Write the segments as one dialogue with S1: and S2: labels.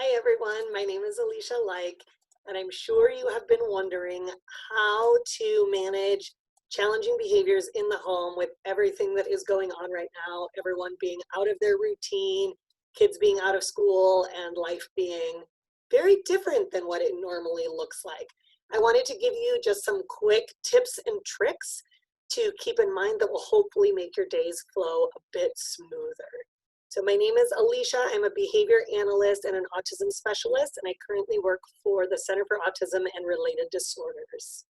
S1: Hi everyone, my name is Alicia Like, and I'm sure you have been wondering how to manage challenging behaviors in the home with everything that is going on right now, everyone being out of their routine, kids being out of school, and life being very different than what it normally looks like. I wanted to give you just some quick tips and tricks to keep in mind that will hopefully make your days flow a bit smoother. So my name is Alicia. I'm a behavior analyst and an autism specialist, and I currently work for the Center for Autism and Related Disorders.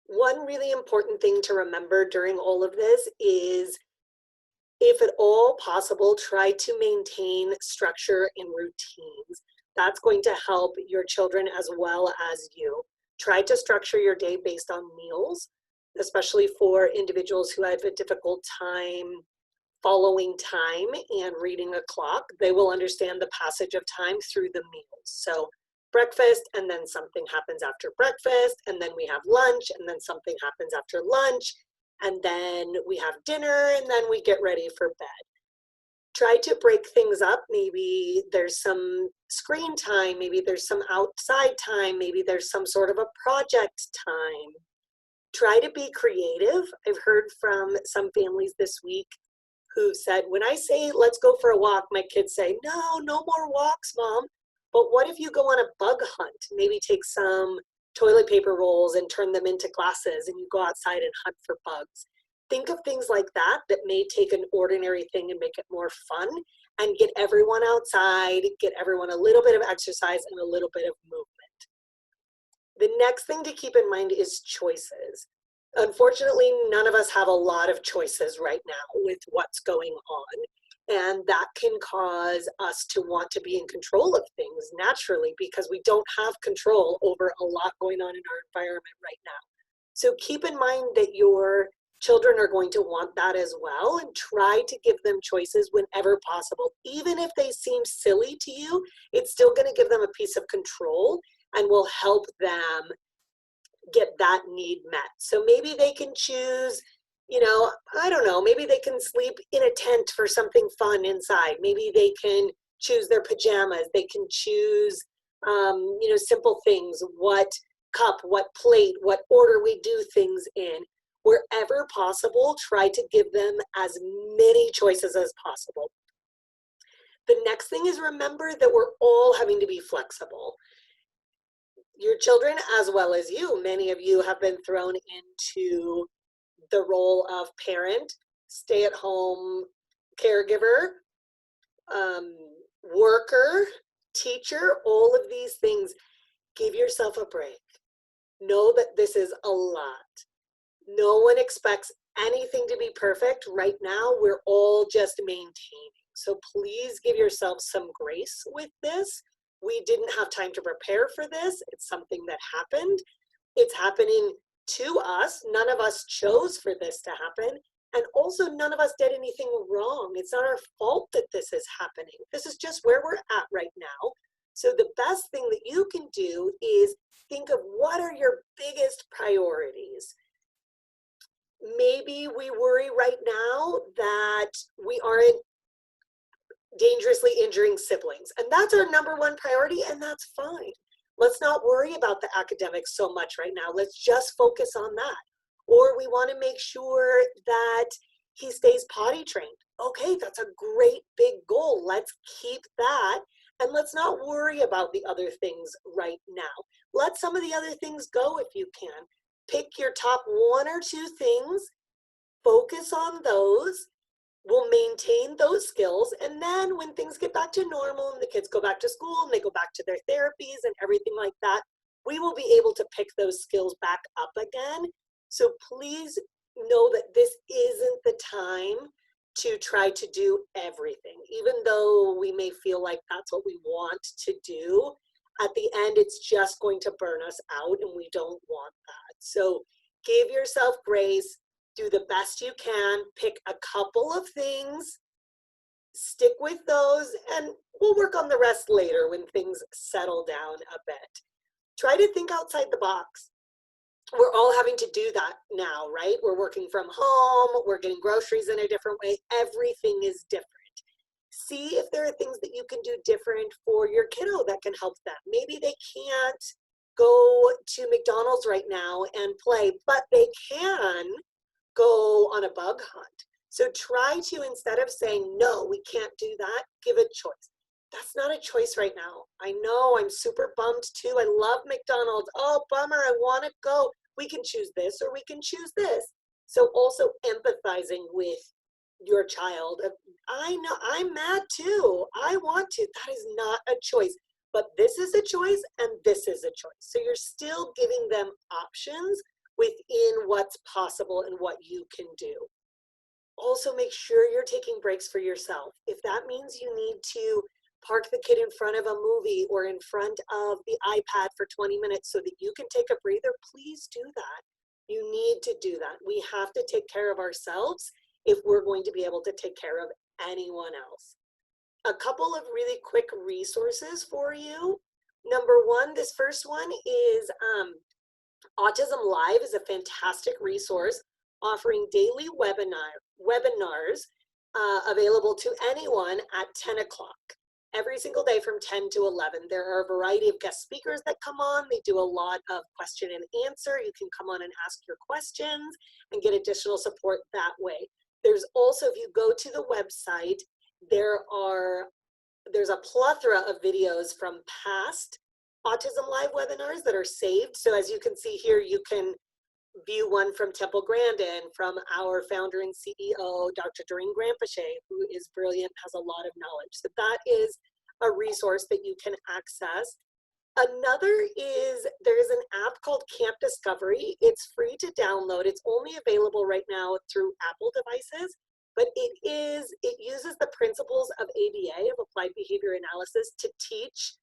S1: One really important thing to remember during all of this is, if at all possible, try to maintain structure and routines. That's going to help your children as well as you. Try to structure your day based on meals, especially for individuals who have a difficult time following time and reading a clock. They will understand the passage of time through the meals. So breakfast, and then something happens after breakfast, and then we have lunch, and then something happens after lunch, and then we have dinner, and then we get ready for bed. Try to break things up. Maybe there's some screen time, maybe there's some outside time, maybe there's some sort of a project time. Try to be creative. I've heard from some families this week who said, when I say let's go for a walk, my kids say, no, no more walks, Mom. But what if you go on a bug hunt? Maybe take some toilet paper rolls and turn them into glasses and you go outside and hunt for bugs. Think of things like that that may take an ordinary thing and make it more fun, and get everyone outside, get everyone a little bit of exercise and a little bit of movement. The next thing to keep in mind is choices. Unfortunately, none of us have a lot of choices right now with what's going on, and that can cause us to want to be in control of things naturally, because we don't have control over a lot going on in our environment right now. So keep in mind that your children are going to want that as well, and try to give them choices whenever possible. Even if they seem silly to you, it's still going to give them a piece of control and will help them get that need met. So maybe they can choose, I don't know, maybe they can sleep in a tent for something fun inside. Maybe they can choose their pajamas. They can choose, simple things, what cup, what plate, what order we do things in. Wherever possible, try to give them as many choices as possible. The next thing is, remember that we're all having to be flexible. Your children as well as you, many of you have been thrown into the role of parent, stay-at-home caregiver, worker, teacher, all of these things. Give yourself a break. Know that this is a lot. No one expects anything to be perfect. Right now, we're all just maintaining. So please give yourself some grace with this. We didn't have time to prepare for this. It's something that happened. It's happening to us. None of us chose for this to happen. And also, none of us did anything wrong. It's not our fault that this is happening. This is just where we're at right now. So the best thing that you can do is think of, what are your biggest priorities? Maybe we worry right now that we aren't dangerously injuring siblings, and that's our number one priority, and that's fine. Let's not worry about the academics so much right now. Let's just focus on that. Or we want to make sure that he stays potty trained. Okay, that's a great big goal. Let's keep that, and let's not worry about the other things right now. Let some of the other things go if you can. Pick your top 1 or 2 things, focus on those. We'll maintain those skills, and then when things get back to normal and the kids go back to school and they go back to their therapies and everything like that, we will be able to pick those skills back up again. So please know that this isn't the time to try to do everything. Even though we may feel like that's what we want to do, at the end, it's just going to burn us out, and we don't want that. So give yourself grace. Do the best you can, pick a couple of things, stick with those, and we'll work on the rest later when things settle down a bit. Try to think outside the box. We're all having to do that now, right? We're working from home, we're getting groceries in a different way. Everything is different. See if there are things that you can do different for your kiddo that can help them. Maybe they can't go to McDonald's right now and play, but they can go on a bug hunt. So try to, instead of saying, no, we can't do that, give a choice. That's not a choice right now. I know, I'm super bummed too. I love McDonald's. Oh, bummer, I want to go. We can choose this or we can choose this. So also empathizing with your child. I know, I'm mad too. I want to. That is not a choice. But this is a choice and this is a choice. So you're still giving them options within what's possible and what you can do. Also, make sure you're taking breaks for yourself. If that means you need to park the kid in front of a movie or in front of the iPad for 20 minutes so that you can take a breather, please do that. You need to do that. We have to take care of ourselves if we're going to be able to take care of anyone else. A couple of really quick resources for you. Number one, this first one is Autism Live is a fantastic resource offering daily webinars available to anyone at 10 o'clock. Every single day from 10 to 11. There are a variety of guest speakers that come on. They do a lot of question and answer. You can come on and ask your questions and get additional support that way. There's also, if you go to the website, there's a plethora of videos from past Autism Live webinars that are saved. So as you can see here, you can view one from Temple Grandin, from our founder and CEO, Dr. Doreen Granpeche, who is brilliant, has a lot of knowledge. So that is a resource that you can access. Another is, there is an app called Camp Discovery. It's free to download. It's only available right now through Apple devices, but it uses the principles of ABA, of Applied Behavior Analysis, to teach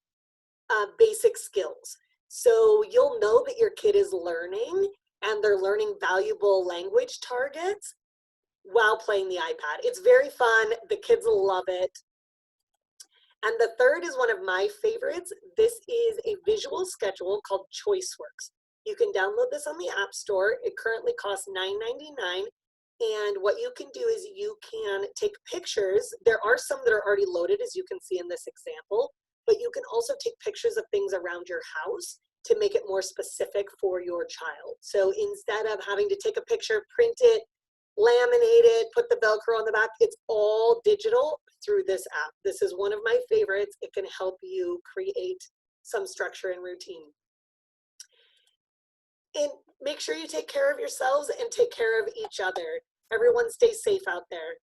S1: basic skills. So you'll know that your kid is learning and they're learning valuable language targets while playing the iPad. It's very fun. The kids love it. And the third is one of my favorites. This is a visual schedule called ChoiceWorks. You can download this on the App Store. It currently costs $9.99. And what you can do is you can take pictures. There are some that are already loaded, as you can see in this example, but you can also take pictures of things around your house to make it more specific for your child. So instead of having to take a picture, print it, laminate it, put the Velcro on the back, it's all digital through this app. This is one of my favorites. It can help you create some structure and routine. And make sure you take care of yourselves and take care of each other. Everyone stay safe out there.